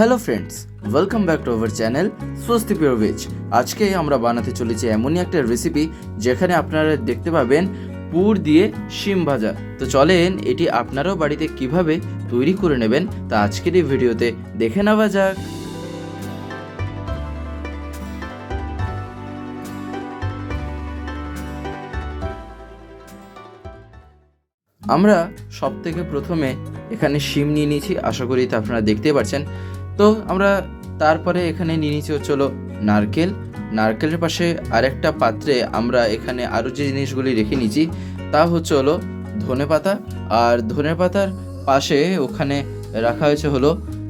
Hello friends, welcome back to our channel স্বস্তি pure veg. আজকে আমরা বানাতে চলেছি এমনই একটা রেসিপি যেখানে আপনারা দেখতে পাবেন পুর দিয়ে শিম ভাজা। তো চলেন এটি আপনারাও বাড়িতে কিভাবে তৈরি করে নেবেন তা আজকের এই ভিডিওতে দেখে নেওয়া যাক। আমরা সব থেকে প্রথমে এখানে শিম নিয়ে নিয়েছি, আশা করি তা আপনারা দেখতে পাচ্ছেন। তো আমরা তারপরে এখানে নিয়ে নিয়েছি হলো নারকেলের পাশে আরেকটা পাত্রে আমরা এখানে আরও যে জিনিসগুলি রেখে নিয়েছি তা হলো ধনেপাতা, আর ধনেপাতার পাশে ওখানে রাখা হয়েছে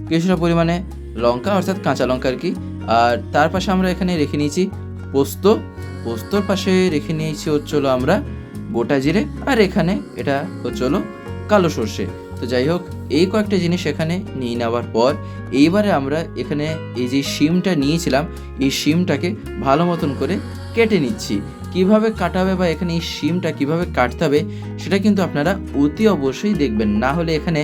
কিছুটা পরিমাণে লঙ্কা, অর্থাৎ কাঁচা লঙ্কা আর কি। আর তার পাশে আমরা এখানে রেখে নিয়েছি পোস্তর পাশে রেখে নিয়েছি আমরা গোটা জিরে, আর এখানে এটা কালো সর্ষে। তো যাই হোক, এই কয়েকটা জিনিস এখানে নিয়ে নেওয়ার পর এইবারে আমরা এখানে এই যে শিমটা নিয়েছিলাম এই শিমটাকে ভালো মতন করে কেটে নিচ্ছি। কিভাবে কাটা হবে বা এখানে এই শিমটা কিভাবে কাটতে হবে সেটা কিন্তু আপনারা অতি অবশ্যই দেখবেন, না হলে এখানে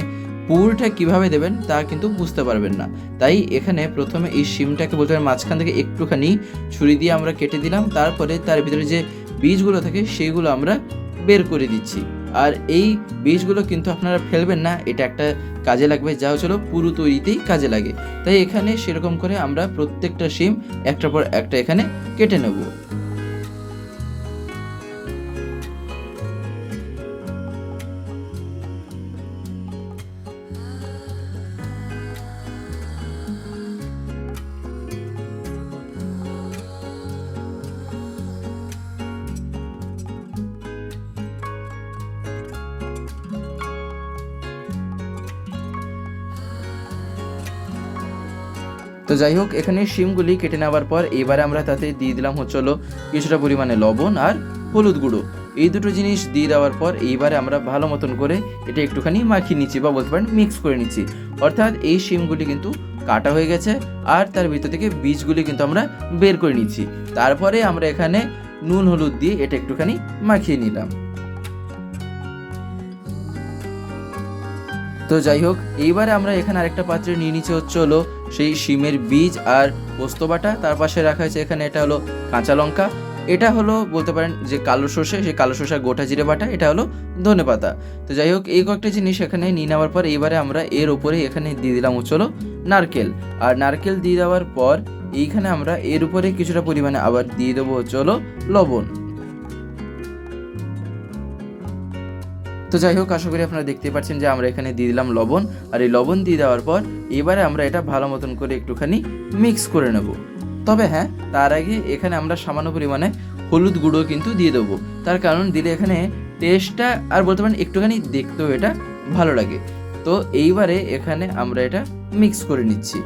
পুরটা কিভাবে দেবেন তা কিন্তু বুঝতে পারবেন না। তাই এখানে প্রথমে এই শিমটাকে বলতে পারেন মাঝখান থেকে একটুখানি ছুরি দিয়ে আমরা কেটে দিলাম, তারপরে তার ভিতরে যে বীজগুলো থাকে সেইগুলো আমরা বের করে দিচ্ছি। আর এই বীজগুলো কিন্তু আপনারা ফেলবেন না, এটা একটা কাজে লাগবে, যা পুরো তৈরিতেই কাজে লাগে। তাই এখানে সেরকম করে আমরা প্রত্যেকটা শিম একটার পর একটা এখানে কেটে নেব। তো যাই হোক, এখানে শিমগুলি কেটে নেওয়ার পর এবারে আমরা তাতে দিয়ে দিলাম কিছুটা পরিমাণে লবণ আর হলুদ গুঁড়ো। এই দুটো জিনিস দিয়ে দেওয়ার পর এইবারে আমরা ভালো মতন করে এটা একটুখানি মাখিয়ে নিচ্ছি বা বলতে পারেন মিক্স করে নিচ্ছি। অর্থাৎ এই শিমগুলি কিন্তু কাটা হয়ে গেছে আর তার ভিতর থেকে বীজগুলি কিন্তু আমরা বের করে নিচ্ছি। তারপরে আমরা এখানে নুন হলুদ দিয়ে এটা একটুখানি মাখিয়ে নিলাম। তো যাই হোক, এইবারে আমরা এখানে আরেকটা পাত্রে নিয়ে নিচ্ছি সেই শিমের বীজ আর পোস্ত বাটা, তার পাশে রাখা হয়েছে এখানে এটা কাঁচা লঙ্কা, এটা বলতে পারেন যে কালো সর্ষে, সেই কালো সর্ষে গোটা জিরে বাটা, এটা ধনেপাতা। তো যাই হোক, এই কয়েকটা জিনিস এখানে নিয়ে নেওয়ার পর এইবারে আমরা এর উপরে এখানে দিয়ে দিলাম নারকেল। আর নারকেল দিয়ে দেওয়ার পর এইখানে আমরা এর উপরে কিছুটা পরিমাণে আবার দিয়ে দেবো লবণ। তো যাই হোক, আশা করি আপনারা দেখতে পাচ্ছেন যে আমরা এখানে দিয়ে দিলাম লবণ। আর এই লবণ দিয়ে দেওয়ার পর এবারে আমরা এটা ভালো মতন করে একটুখানি মিক্স করে নেব। তবে হ্যাঁ, তার আগে এখানে আমরা সামান্য পরিমাণে হলুদ গুঁড়ো কিন্তু দিয়ে দেবো, তার কারণ দিলে এখানে টেস্টটা আর বলতে পারেন একটুখানি দেখতেও এটা ভালো লাগে। তো এইবারে এখানে আমরা এটা মিক্স করে নিচ্ছি।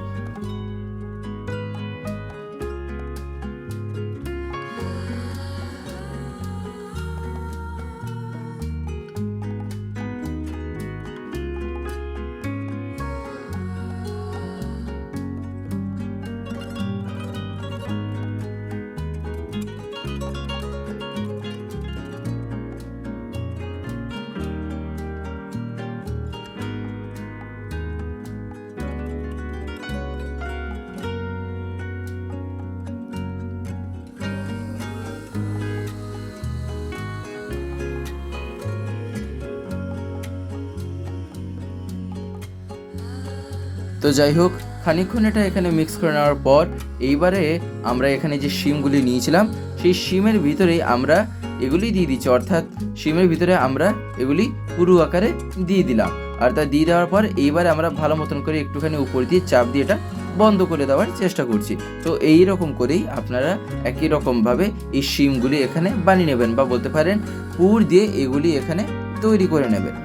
তো যাই হোক, খানিকক্ষণ এটা এখানে মিক্স করে নেওয়ার পর এইবারে আমরা এখানে যে শিমগুলি নিয়েছিলাম সেই শিমের ভিতরে আমরা এগুলি দিয়ে দিচ্ছি, অর্থাৎ শিমের ভিতরে আমরা এগুলি পুরো আকারে দিয়ে দিলাম। আর তা দিয়ে দেওয়ার পর এইবারে আমরা ভালো মতন করে একটুখানি উপর দিয়ে চাপ দিয়ে এটা বন্ধ করে দেওয়ার চেষ্টা করছি। তো এই রকম করেই আপনারা একই রকমভাবে এই শিমগুলি এখানে বানিয়ে নেবেন বা বলতে পারেন পুর দিয়ে এগুলি এখানে তৈরি করে নেবেন।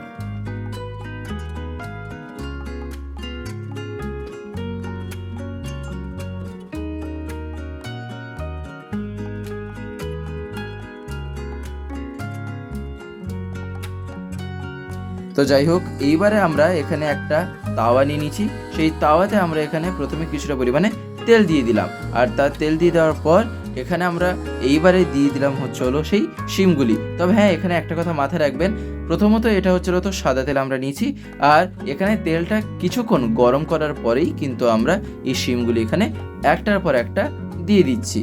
তো যাই হোক, এইবারে আমরা এখানে একটা তাওয়া নিয়ে নিচ্ছি। সেই তাওয়াতে আমরা এখানে প্রথমে কিছুটা পরিমাণে তেল দিয়ে দিলাম। আর তার তেল দিয়ে দেওয়ার পর এখানে আমরা এইবারে দিয়ে দিলাম সেই শিমগুলি। তবে হ্যাঁ, এখানে একটা কথা মাথায় রাখবেন, প্রথমত এটা হচ্ছিল তো সাদা তেল আমরা নিয়েছি, আর এখানে তেলটা কিছুক্ষণ গরম করার পরেই কিন্তু আমরা এই শিমগুলি এখানে একটার পর একটা দিয়ে দিচ্ছি।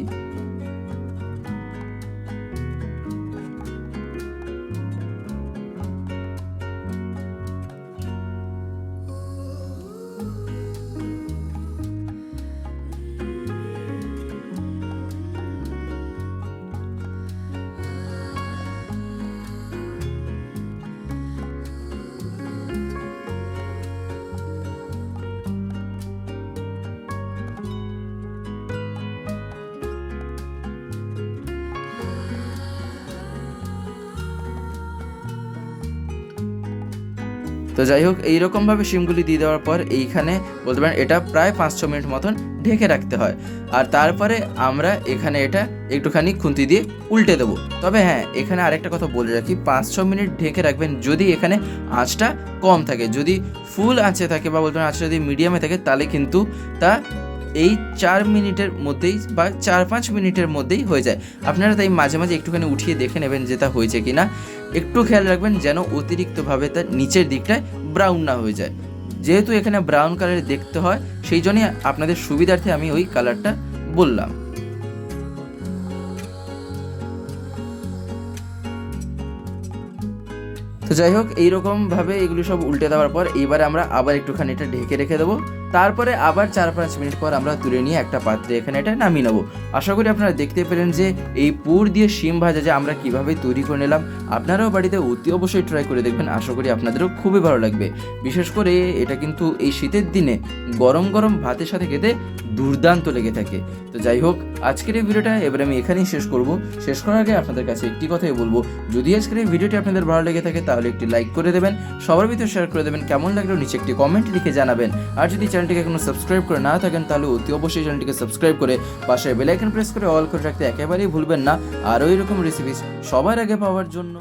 তো যাই হোক, এইরকমভাবে শিমগুলি দিয়ে দেওয়ার পর এইখানে বলতে পারেন এটা প্রায় 5-6 মিনিট মতন ঢেকে রাখতে হয়। আর তারপরে আমরা এখানে এটা একটুখানি খুন্তি দিয়ে উল্টে দেবো। তবে হ্যাঁ, এখানে আরেকটা কথা বলে রাখি, 5-6 মিনিট ঢেকে রাখবেন যদি এখানে আঁচটা কম থাকে। যদি ফুল আঁচে থাকে বা বলতে পারেন আঁচটা যদি মিডিয়ামে থাকে, তাহলে কিন্তু তা এই 4 মিনিটের মধ্যেই বা 4-5 মিনিটের মধ্যেই হয়ে যায়। আপনারা তাই মাঝে মাঝে একটুখানি উঠিয়ে দেখে নেবেন যে তা হয়েছে কিনা। একটু খেয়াল রাখবেন যেন অতিরিক্তভাবে তার নিচের দিকটায় ব্রাউন না হয়ে যায়। যেহেতু এখানে ব্রাউন কালারে দেখতে হয়, সেই জন্যই আপনাদের সুবিধার্থে আমি ওই কালারটা বললাম। তো যাই হোক, এইরকমভাবে এগুলি সব উল্টে দেওয়ার পর এইবারে আমরা আবার একটুখানি এটা ঢেকে রেখে দেবো। তারপরে আবার 4-5 মিনিট পর আমরা তুলে নিয়ে একটা পাত্রে এখানে এটা নামিয়ে নেবো। আশা করি আপনারা দেখতে পেলেন যে এই পুর দিয়ে শিম ভাজা যে আমরা কীভাবে তৈরি করে নিলাম। আপনারাও বাড়িতে অতি অবশ্যই ট্রাই করে দেখবেন, আশা করি আপনাদেরও খুবই ভালো লাগবে। বিশেষ করে এটা কিন্তু এই শীতের দিনে গরম গরম ভাতের সাথে খেতে দুর্দান্ত লেগে থাকে। তো যাই হোক, আজকের এই ভিডিওটা এবারে আমি এখানেই শেষ করব। শেষ করার আগে আপনাদের কাছে একটি কথাই বলবো, যদি আজকের এই ভিডিওটি আপনাদের ভালো লেগে থাকে তাহলে একটি লাইক করে দেবেন, সবার ভিতরে শেয়ার করে দেবেন, কেমন লাগলো নিচে একটি কমেন্ট লিখে জানাবেন। আর যদি চ্যানেলটিকে এখনো সাবস্ক্রাইব করে না থাকেন তাহলে অতি অবশ্যই চ্যানেলটিকে সাবস্ক্রাইব করে পাশে বেল আইকন প্রেস করে অল করে রাখতে একেবারেই ভুলবেন না। আরও এরকম রেসিপি সবার আগে পাওয়ার জন্য।